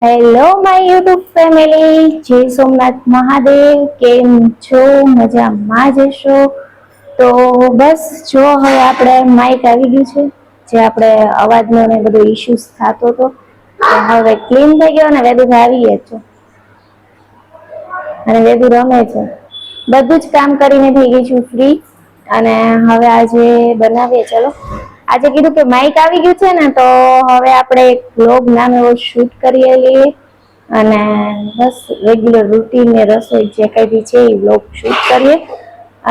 Hello my YouTube family, જય સોમનાથ મહાદેવ. કેમ છો? મજામાં જશો તો બસ જો હવે આપણે માઇક આવી ગયું છે. જે આપણે અવાજનો ને બધો ઇશ્યુઝ થતો હતો હવે ક્લીન થઈ ગયો ને વેદુ આવી ગયા છો અને વેદુ રમે છે. બધું જ કામ કરીને થઈ ગઈ છું ફ્રી. અને હવે આજે બનાવીએ. ચલો આજે કીધું કે માઈક આવી ગયું છે ને તો હવે આપણે એક વ્લોગ નાનો એવો શૂટ કરી લઈએ. અને બસ રેગ્યુલર રૂટીન ને રસોઈ જે કઈ બી છે એ વ્લોગ શૂટ કરીએ.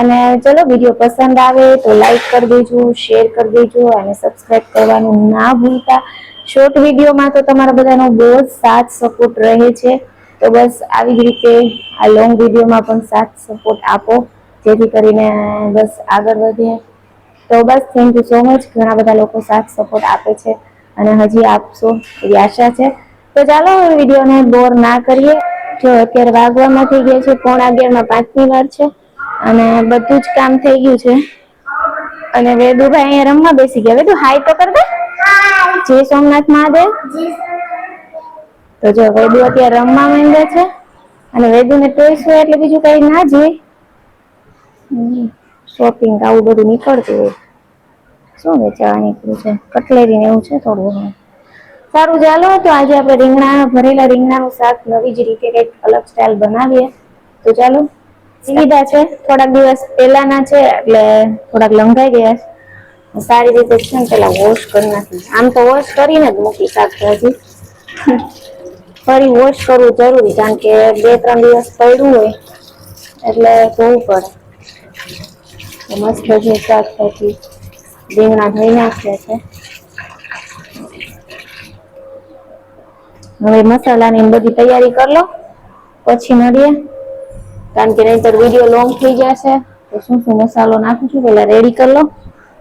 અને ચલો વિડીયો પસંદ આવે તો લાઈક કરી દેજો, શેર કરી દેજો અને સબસ્ક્રાઇબ કરવાનું ના ભૂલતા. શોર્ટ વિડીયોમાં તો તમારા બધાનો બહુ જ સાથ સપોર્ટ રહે છે. તો બસ આવી જ રીતે આ લોંગ વિડીયોમાં પણ સાથ સપોર્ટ આપો, જેથી કરીને બસ આગળ વધીએ. તો બસ થેન્ક યુ સો મચ. ઘણા બધા લોકો સાથ સપોર્ટ આપે છે અને હજી આપશો એવી આશા છે. તો ચાલો વિડીયોને બોર ના કરીએ. જો અત્યારે વાગવામાં થઈ ગયા છે 11:45 5ની વાર છે અને બધું જ કામ થઈ ગયું છે. અને વેદુભાઈ અહીંયા રમવા બેસી ગયા. વેદુ હાય તો કર દે. જય સોમનાથ મહાદેવ. તો જો વેદુ અત્યારે રમવા માંડ્યા છે અને વેદુને ટોયસ હોય એટલે બીજું કઈ ના જોઈ. શોપિંગ આવું બધું નીકળતું હોય. શું વેચાવા નીકળ્યું છે? કટલેરી ને એવું છે થોડું ઘણું. સારું ચાલો તો આજે આપણે ભરેલા રીંગણાનું શાક નવી જ રીતે કઈક અલગ સ્ટાઈલ બનાવીએ. તો ચાલો સીધા છે. થોડાક દિવસ પેલાના છે એટલે થોડાક લંઘાઈ ગયા છે. સારી રીતે છે ને પેલા વોશ કરી નાખી. આમ તો વોશ કરીને જ મૂકી શાકભાજી. ફરી વોશ કરવું જરૂરી, કારણ કે 2-3 દિવસ પડ્યું હોય એટલે ધોવું પડે. મસ્ત જે શાકભાજી રીંગણા ધોઈ નાખ્યા છે. હવે મસાલાની બધી તૈયારી કરી લો પછી મળીએ. કારણ કે નહીંતર વિડીયો લોંગ થઈ જશે. તો શું શું મસાલો નાખું છું પેલા રેડી કરી લો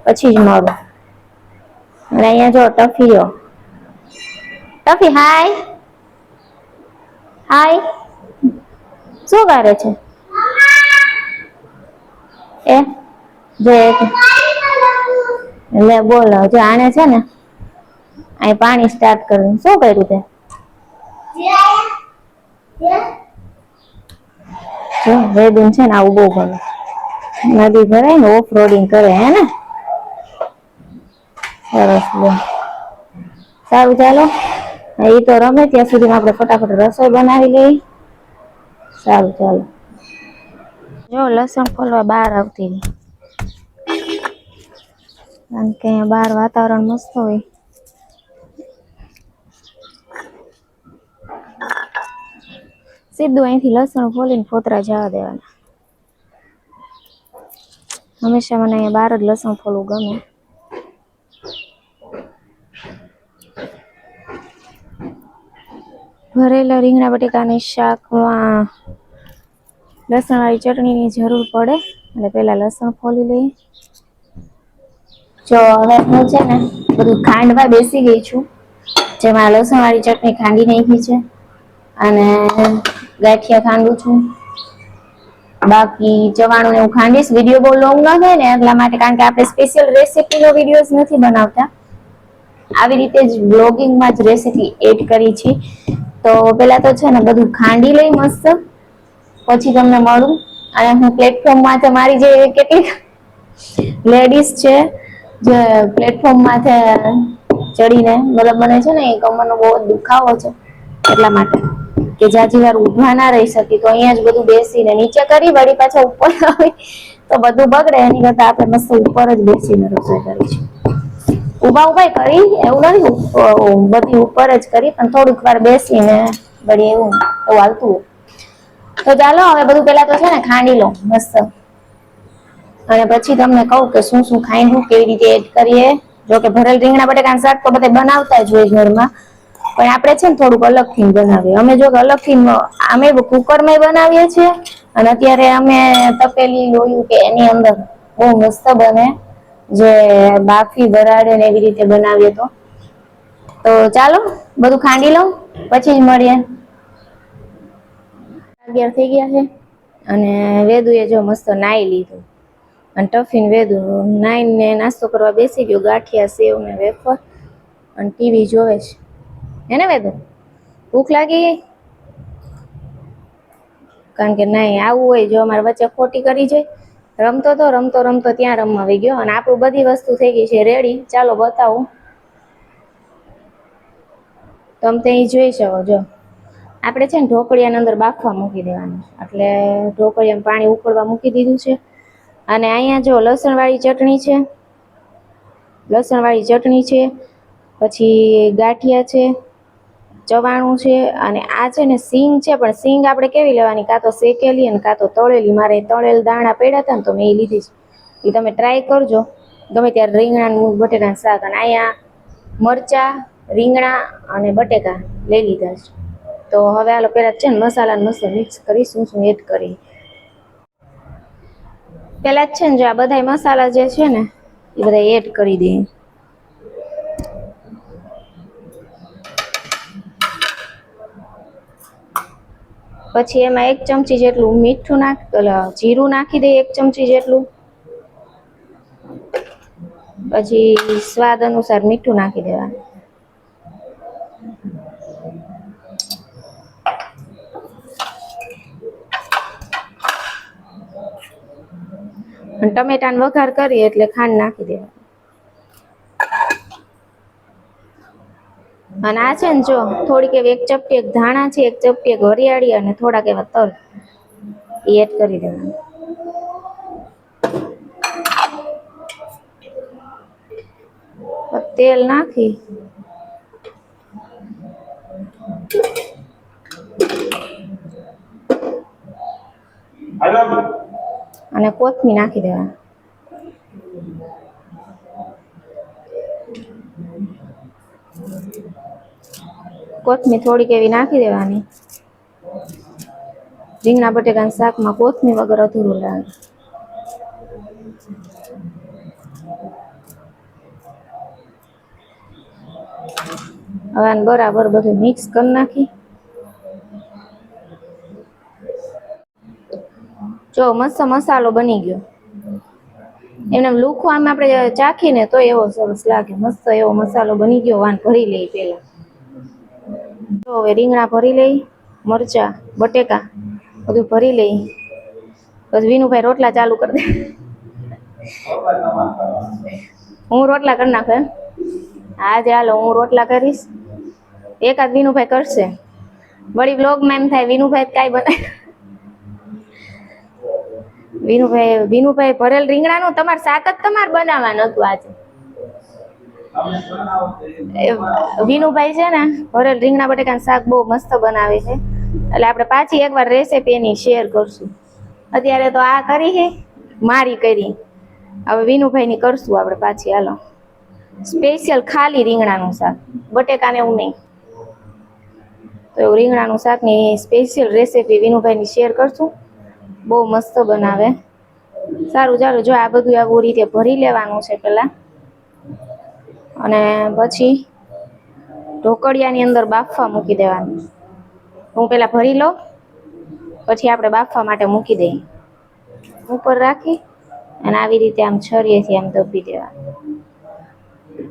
પછી જ મળું. અને અહીંયા જો ટફી જો ટફી હાય હાય. શું કરે છે? એ જો એટલે બોલો જો આને છે ને અહીં પાણી સ્ટાર્ટ કર્યું. શું કર્યું તે? જો વેદુન છે ને આવું બહુ ગમે. નદી ભરાય ને ઓફ રોડિંગ કરે હે ને. સરસ લે. સારું ચાલો એ તો રમે ત્યાં સુધીમાં આપણે ફટાફટ રસોઈ બનાવી લઈ. સારું ચાલો. જો લસણ ફોલવા બહાર આવતી રહી. કારણ કે અહીંયા બહાર વાતાવરણ મસ્ત હોય. સીધું અહીંથી લસણ ફોલીને ફોતરા જવા દેવાના. હંમેશા મને અહીંયા બહાર જ લસણ ફોલવું ગમે. ભરેલા રીંગણા બટેકાની શાકમાં લસણવાળી ચટણીની જરૂર પડે એટલે પેલા લસણ ફોલી લઈએ. જો હવે હું છે ને બધું ખાંડવા બેસી ગઈ છું. જેમાં લસણવાળી ચટણી ખાંડી નાખી છે અને ગાંઠિયા ખાંડું છું. બાકી ચવાણું એવું ખાંડીશ. વિડીયો બહુ લોંગ ન થાય ને એટલા માટે, કારણ કે આપણે સ્પેશિયલ રેસીપીનો વિડીયોઝ નથી બનાવતા. આવી રીતે જ બ્લોગિંગમાં જ રેસીપી એડ કરી છે. તો પેલા તો છે ને બધું ખાંડી લઈ મસ્ત, પછી તમને મળું. અને હું પ્લેટફોર્મમાં મારી જે કેટલીક લેડીઝ છે જે પ્લેટફોર્મ માથે ચડીને, મતલબ મને છે ને કમરનો બહુ દુખાવો છે એટલા માટે, કે જાજી વાર ઊભા ના રહી શકી, તો અહીંયા જ બધું બેસીને નીચે કરી વળી પાછા ઉપર આવી તો બધું બગડે. એની કરતા આપણે મસ્ત ઉપર જ બેસીને રસોઈ કરીશું. ઉભા ઉભા કરી એવું નથી, બધી ઉપર જ કરી પણ થોડીક વાર બેસીને વળી એવું હાલતું હોય. તો ચાલો હવે બધું પેલા તો છે ને ખાંડી લો મસ્ત, અને પછી તમને કહું કે શું શું ખાંડવું, કેવી રીતે એડ કરીએ. જોકે ભરેલ રીંગણા બટાકાનું શાક તો બધા બનાવતા જ હોય ઘરમાં, પણ આપણે છે ને થોડુંક અલગથી બનાવીએ. અમે જો અલગથી અમે કુકરમાં બનાવીએ છીએ અને અત્યારે અમે તપેલી લોયું કે એની અંદર બહુ મસ્ત બને, જે બાફી વરાડે ને એવી રીતે બનાવીએ તો ચાલો બધું ખાંડી લઉં પછી જ મળીએ. 11 થઈ ગયા છે અને વેદુએ જો મસ્ત નાઈ લીધું અને ટફીન વેદુ નાઈને નાસ્તો કરવા બેસી ગયો. ગાંઠિયા, સેવ ને વેફર અને ટીવી જોવે છે. હે ને વેદુ? ભૂખ લાગી ગઈ? કારણ કે નહીં આવું હોય, જો અમારે વચ્ચે ખોટી કરી જાય. રમતો રમતો ત્યાં રમવા આવી ગયો અને આપણું બધી વસ્તુ થઈ ગઈ છે રેડી. ચાલો બતાવું. તમે ત્યાં જોઈ શકો. જો આપણે છે ને ઢોકળિયાની અંદર બાફવા મૂકી દેવાનું, એટલે ઢોકળિયામાં પાણી ઉકળવા મૂકી દીધું છે. અને અહીંયા જો લસણવાળી ચટણી છે, પછી ગાંઠિયા છે, ચવાણું છે, અને આ છે ને સિંગ છે. પણ સિંગ આપણે કેવી લેવાની, કાં તો શેકેલી અને કાં તો તળેલી. મારે તળેલ દાણા પડ્યા હતા ને તો મેં એ લીધી છે. એ તમે ટ્રાય કરજો ગમે ત્યારે. રીંગણાનું બટેટાનું શાક, અને અહીંયા મરચાં, રીંગણા અને બટેકા લઈ લીધા છે. તો હવે આલો પહેલાં છે ને મસાલાનો મસ્ત મિક્સ કરી શું એડ કરી. પહેલાં જ છે ને જો આ બધા મસાલા જે છે ને એ બધા એડ કરી દઈએ. પછી એમાં 1 ચમચી જેટલું મીઠું જીરું નાખી દઈએ, 1 ચમચી જેટલું. પછી સ્વાદ અનુસાર મીઠું નાખી દેવાનું. અને ટમેટાનો વઘાર કરીએ એટલે ખાંડ નાખી દેવાની. અને આ છે ને જો થોડીક એવી 1 ચપટી એક ધાણા છે, 1 ચપટી એક વરિયાળી અને થોડાક એવા તલ એ એડ કરી દેવાનું. તેલ નાખી અને કોથમીર નાખી દેવાનું. કોથમીર થોડીક એવી નાખી દેવાની. રીંગણા બટેકાના શાકમાં કોથમીર વગર અધૂરું લાગે. હવે આને બરાબર બધું મિક્સ કરી નાખી. જો મસ્ત મસાલો બની ગયો. એમને લુખો આમ આપણે ચાખીને તો એવો સરસ લાગે. મસ્ત એવો મસાલો બની ગયો. વાન ભરી લઈ પેલા. તો હવે રીંગણા ભરી લઈ, મરચા, બટેકા બધું ભરી લઈ. પછી વિનુભાઈ રોટલા ચાલુ કરી દે. હું રોટલા કરી નાખું એમ. આજે હાલો હું રોટલા કરીશ. એકાદ વિનુભાઈ કરશે. વળી બ્લોગમાં એમ થાય વિનુભાઈ કાંઈ બનાવે. વિનુભાઈ ભરેલ રીંગણાનું તમારે શાક જ તમારે બનાવવાનું હતું આજે. વિનુભાઈ છે ને ભરેલ રીંગણા બટેકાનું શાક બહુ મસ્ત બનાવે છે. એટલે આપણે પાછી એકવાર રેસીપી એની શેર કરશું. અત્યારે તો આ કરી છે, મારી કરી. હવે વિનુભાઈની કરશું આપણે પાછી. હાલો સ્પેશિયલ ખાલી રીંગણાનું શાક, બટેકાને એવું નહીં. તો એવું રીંગણાનું શાકની સ્પેશિયલ રેસીપી વિનુભાઈની શેર કરશું. બહુ મસ્ત બનાવે. સારું ચાલો જો આ બધું આવું રીતે ભરી લેવાનું છે પહેલાં. અને પછી ઢોકળિયાની અંદર બાફવા મૂકી દેવાનું. હું પહેલાં ભરી લઉં, પછી આપણે બાફવા માટે મૂકી દઈએ. ઉપર રાખી અને આવી રીતે આમ છરીએથી આમ દબી દેવાનું.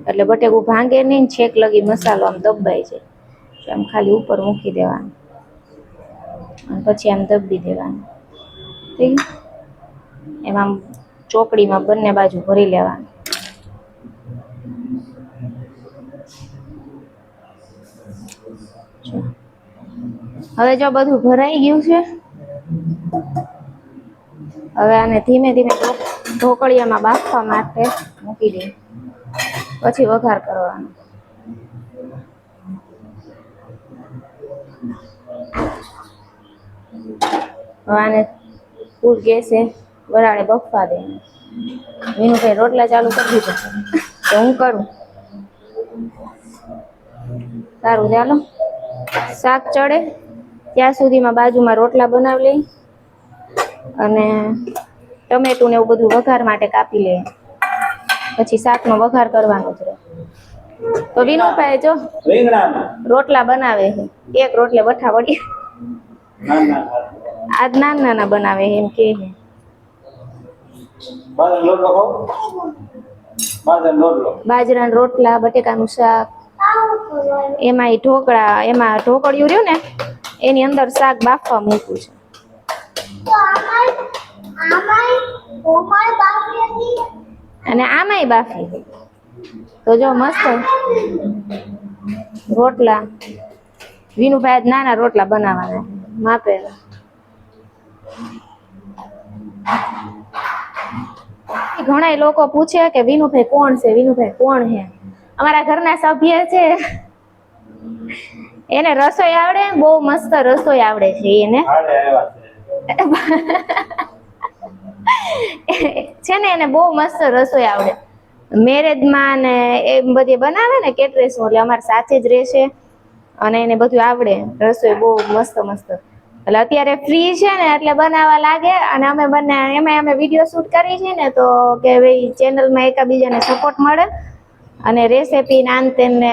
એટલે બટેકું ભાંગે નહીં, છેક લગી મસાલો આમ દબાઈ જાય. આમ ખાલી ઉપર મૂકી દેવાનું અને પછી આમ દબી દેવાનું. ઠીક. એમાં ચોકડીમાં બંને બાજુ ભરી લેવાનું. હવે જો બધું ભરાઈ ગયું છે. હવે આને ધીમે ધીમે ઢોકળિયામાં બાફવા માટે મૂકી દઈએ. પછી વઘાર કરવાનો. હવે આને ફૂલ ગેસે વરાળે બફવા દે. વિનુભાઈ રોટલા ચાલુ કરી દીધો તો હું કરું. સારું ચાલો શાક ચડે ત્યાં સુધીમાં બાજુમાં રોટલા બનાવી લઈ અને ટમેટું ને એવું બધું વઘાર માટે કાપી લે. પછી શાકનો વઘાર કરવાનો જ રહે. તો વિનુભાઈ જો રોટલા બનાવે છે. એક રોટલે બઠા વળી આજ નાના બનાવે એમ કે બાજરાના રોટલા, બટેકાનું શાક, એમાં ઢોકળા, એમાં ઢોકળિયું રહ્યું ને એની અંદર શાક બાફવા મૂક્યું છે. અને આમાંય બાફી. તો જો મસ્ત રોટલા. વિનુભાઈ નાના રોટલા બનાવવાના માપે. ઘણા લોકો પૂછે કે વિનુભાઈ કોણ છે, વિનુભાઈ કોણ છે. અમારા ઘરના સભ્ય છે. એને રસોઈ આવડે, બહુ મસ્ત રસોઈ આવડે છે એને. છે ને એને બહુ મસ્ત રસોઈ આવડે. મેરેજમાં ને એ બધી બનાવે ને કેટરેસ, એટલે અમારી સાથે જ રહેશે અને એને બધું આવડે રસોઈ બહુ મસ્ત મસ્ત. એટલે અત્યારે ફ્રી છે ને એટલે બનાવવા લાગે. અને અમે બંને એમાં અમે વિડીયો શૂટ કરીએ છીએ ને, તો કે ભાઈ ચેનલમાં એકાબીજાને સપોર્ટ મળે અને રેસીપી નાન તેમને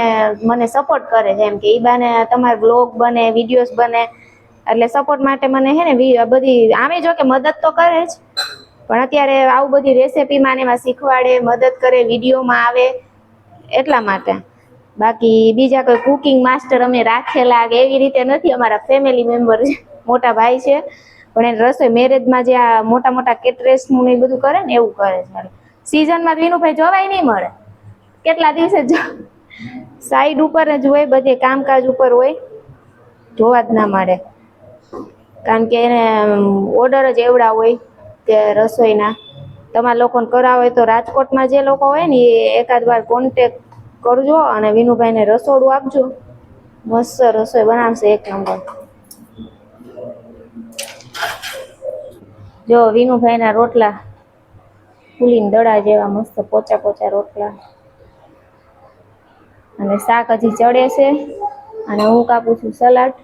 મને સપોર્ટ કરે છે. એમ કે ઈ બાને તમારા બ્લોગ બને, વિડીયોઝ બને, એટલે સપોર્ટ માટે મને હે ને બધી આમે જો કે મદદ તો કરે જ, પણ અત્યારે આવું બધી રેસીપીમાં ને એમાં શીખવાડે, મદદ કરે, વિડીયોમાં આવે એટલા માટે. બાકી બીજા કોઈ કુકિંગ માસ્ટર અમે રાખેલા કે એવી રીતે નથી. અમારા ફેમિલી મેમ્બર મોટા ભાઈ છે, પણ એને રસોઈ મેરેજમાં જે આ મોટા મોટા કેટરેસનું ને બધું કરે ને એવું કરે છે. સિઝનમાં વિનુભાઈ જોવાય નહીં મળે, કેટલા દિવસે સાઈડ ઉપર જ હોય, બધે કામકાજ ઉપર હોય, જોવા જ ના મળે. કારણ કે એને ઓર્ડર જ એવડા હોય કે રસોઈના. તમારા લોકોને કરાવો હોય તો રાજકોટમાં જે લોકો હોય ને એ એકાદ વાર કોન્ટેક કરજો અને વિનુભાઈને રસોડું આપજો. મસ્ત રસોઈ બનાવશે, એક નંબર. જો વિનુભાઈના રોટલા ફૂલીને દડા જેવા મસ્ત પોચા પોચા રોટલા. અને શાક હજી ચડે છે. અને હું કાપું છું સલાડ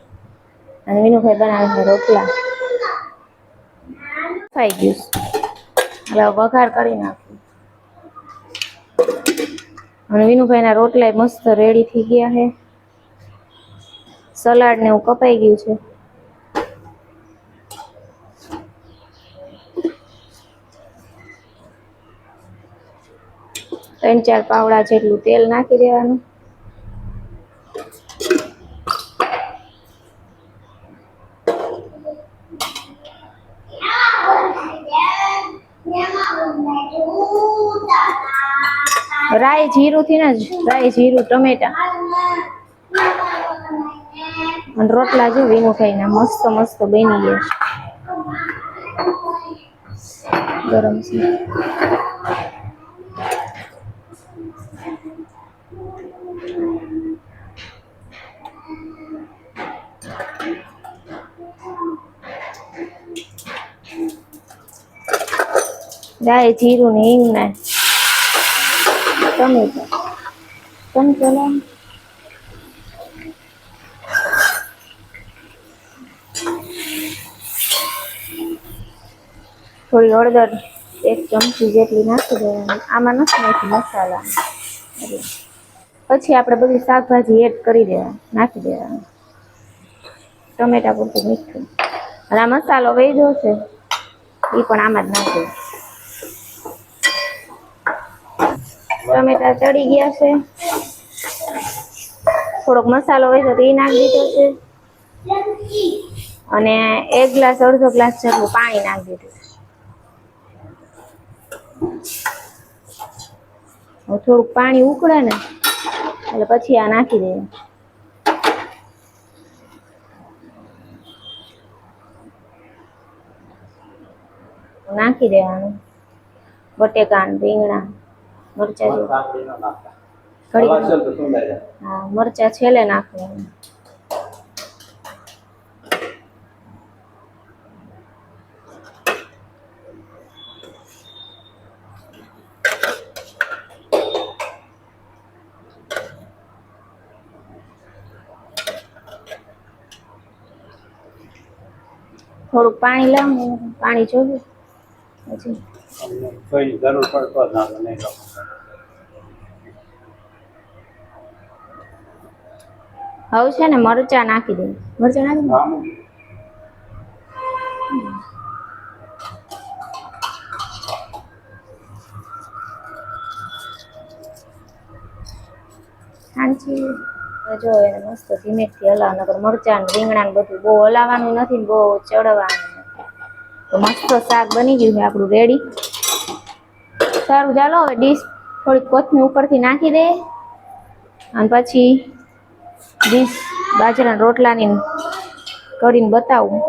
અને વિનુભાઈ બનાવે છે રોટલા. થઈ ગયું. હવે વઘાર કરી નાખું. અને વિનુભાઈના રોટલા મસ્ત રેડી થઈ ગયા છે. સલાડ ને એવું કપાઈ ગયું છે. ત્રણ ચાર પાવડા જેટલું તેલ નાખી દેવાનું. રાઈ જીરું થી ને જ, રાઈ જીરું ટમેટા અને રોટલા જો વિનુભાઈ ના મસ્ત મસ્ત બની ગયા છે. ગરમ છે. રાઈ જીરું ને હિંગ ને ટમેટા ચમચો થોડી હળદર 1 ચમચી જેટલી નાખી દેવાની. આમાં નથી નાખી મસાલા. પછી આપણે બધી શાકભાજી એડ કરી દેવાની, નાખી દેવાની. ટમેટા પૂરતું મીઠું અને આ મસાલો વૈધો છે એ પણ આમાં જ નાખી. ટમેટા ચડી ગયા છે. થોડોક મસાલો હોય તો એ નાખી દીધો છે. અને 1 ગ્લાસ અડધો ગ્લાસ જેટલું પાણી નાખી દીધું. થોડુંક પાણી ઉકળે ને એટલે પછી આ નાખી દઈએ. નાખી દેવાનું બટેકા, રીંગણા, મરચા. હા, મરચા છેલ્લે નાખવાનું. થોડુંક પાણી લાવું, પાણી જોયું પછી કોઈ જરૂર પડતો ના નહીં. હવે છે ને મરચા નાખી દે. મરચા નાખી દે. ખાંચી જો એને મસ્ત ધીમેથી હલાવ, નકર મરચાં ને રીંગણા ને બધું બહુ હલાવવાનું નથી ને બહુ ચડવાનું નથી. તો મસ્ત શાક બની ગયું છે આપણું રેડી. સારું ચાલો હવે ડીશ થોડીક કોથમીર ઉપરથી નાખી દે અને પછી ડીશ બાજરાના રોટલાની કરીને બતાવું.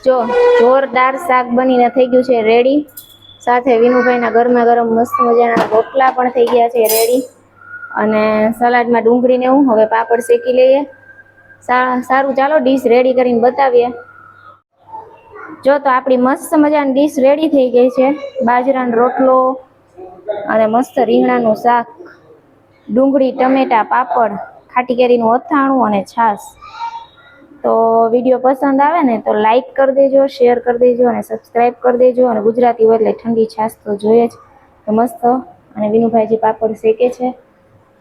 જો જોરદાર શાક બનીને થઈ ગયું છે રેડી. સાથે વિનુભાઈના ગરમા ગરમ મસ્ત મજાના રોટલા પણ થઈ ગયા છે રેડી. અને સલાડમાં ડુંગળી ને એવું. હવે પાપડ શેકી લઈએ. સારું ચાલો ડીશ રેડી કરીને બતાવીએ. જો તો આપણી મસ્ત મજાની ડીશ રેડી થઈ ગઈ છે. બાજરાનો રોટલો અને મસ્ત રીંગણાનું શાક, ડુંગળી ટમેટા પાપડ, ખાટી કેરીનું અથાણું અને છાશ. તો વિડીયો પસંદ આવે ને તો લાઈક કરી દેજો, શેર કરી દેજો અને સબસ્ક્રાઈબ કરી દેજો. અને ગુજરાતી હોય એટલે ઠંડી છાશ તો જોઈએ જ. તો મસ્ત. અને વિનુભાઈજી પાપડ શેકે છે.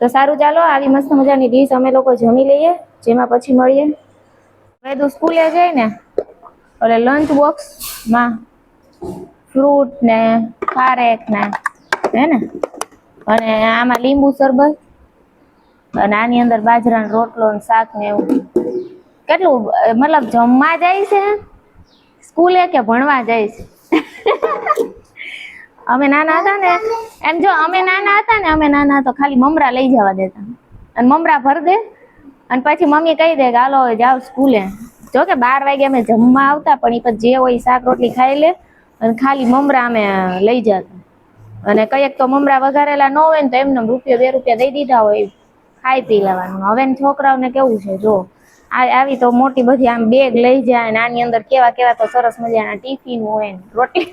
તો સારું ચાલો આવી મસ્ત મજાની ડીશ અમે લોકો જમી લઈએ, જેમાં પછી મળીએ. વેદુ સ્કૂલે જઈ ને એટલે લંચ બોક્સમાં ફ્રૂટ ને ખારેક ને હે ને, અને આમાં લીંબુ શરબત અને આની અંદર બાજરાનો રોટલો ને શાક ને એવું. કેટલું મતલબ જમવા જાય છે સ્કૂલે કે ભણવા જાય છે? અમે નાના હતા ને એમ, જો અમે નાના હતા ખાલી મમરા લઈ જવા દેતા અને મમરા ભર દે અને પછી મમ્મી કહી દે કે હાલો હવે જાવ સ્કૂલે. જો કે 12 વાગે અમે જમવા આવતા, પણ એ પછી જે હોય શાક રોટલી ખાઈ લે અને ખાલી મમરા અમે લઈ જતા. અને કઈક તો મમરા વઘારેલા ન હોય ને તો એમને ₹1 2 રૂપિયા દઈ દીધા હોય, ખાઈ પી લેવાનું. હવે છોકરાઓને કેવું છે જો આવી તો મોટી બધી આમ બેગ લઈ જાય ને આની અંદર કેવા કેવા તો સરસ મજાના ટિફિન હોય ને રોટલી.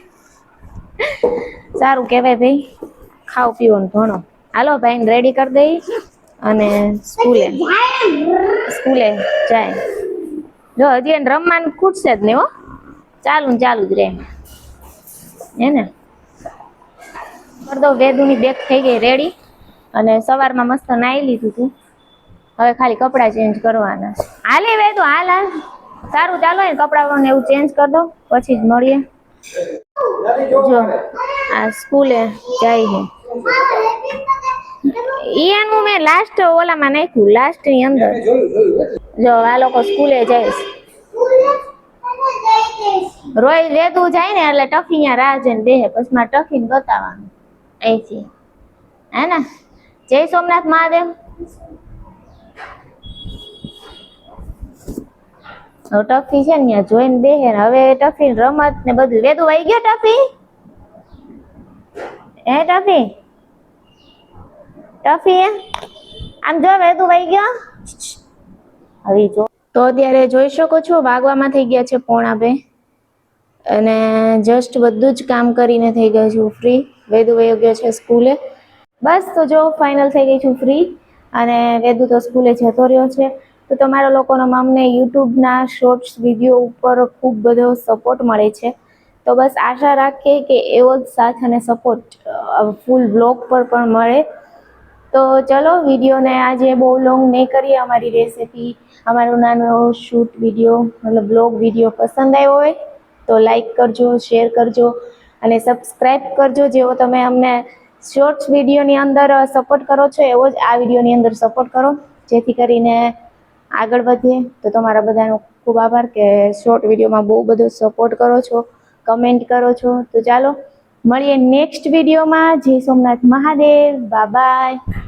સારું કેવાય ભાઈ, ખાવ પીવો ને ભણો. હાલો ભાઈને રેડી કરી દઈ અને સ્કૂલે જાય. જો હજી એને રમવાનું ખૂટશે જ નહીં હો, ચાલુ જ રે હે ને. કરી દઉં. વેદુની બેગ થઈ ગઈ રેડી અને સવારમાં મસ્ત નાઈ લીધું હતું. હવે ખાલી કપડાં ચેન્જ કરવાના. હાલે વેદુ હાલ. સારું ચાલો ને કપડાં એવું ચેન્જ કરી દો પછી જ મળીએ. જો આ સ્કૂલે જાય છે. એનું મેં લાસ્ટ ઓલામાં નાખ્યું, લાસ્ટ ની અંદર. જો આ લોકો સ્કૂલે જાય છે. રોય વેદુ જાય ને એટલે ટફી ત્યાં રાહ જઈને બેહે, પછી મારે ટફીને બતાવવાનું અહીંથી હે ને. જય સોમનાથ મહાદેવ. ટફી છે ને ત્યાં જોઈને બેહે. હવે ટફી રમત ને બધું. વેદુ વહી ગયો ટફી? હે ટફી આમ જો વેદુ વહી ગયો. હવે જો તો અત્યારે જોઈ શકો છો વાગવામાં થઈ ગયા છે 1:45 અને જસ્ટ બધું જ કામ કરીને થઈ ગયો છું ફ્રી. વેદુ વહી ગયો છે સ્કૂલે. બસ તો જો ફાઇનલ થઈ ગઈ છું ફ્રી અને વેદુ તો સ્કૂલે જતો રહ્યો છે. તો તમારા લોકોનો અમને યુટ્યુબના શોર્ટ્સ વિડીયો ઉપર ખૂબ બધો સપોર્ટ મળે છે. તો બસ આશા રાખીએ કે એવો જ સાથ અને સપોર્ટ ફૂલ બ્લોગ પર પણ મળે. તો ચલો વિડીયોને આજે બહુ લોંગ નહીં કરીએ. અમારી રેસીપી, અમારું નાનું શૂટ વિડીયો મતલબ બ્લોગ વિડીયો પસંદ આવ્યો હોય તો લાઈક કરજો, શેર કરજો અને સબસ્ક્રાઈબ કરજો. જેવો તમે અમને શોર્ટ્સ વિડીયોની અંદર સપોર્ટ કરો છો એવો જ આ વિડીયોની અંદર સપોર્ટ કરો, જેથી કરીને આગળ વધીએ. તો તમારા બધાનો ખૂબ આભાર કે શોર્ટ વિડીયોમાં બહુ બધો સપોર્ટ કરો છો, કમેન્ટ કરો છો. તો ચાલો મળીએ નેક્સ્ટ વિડીયોમાં. જય સોમનાથ મહાદેવ. Bye bye.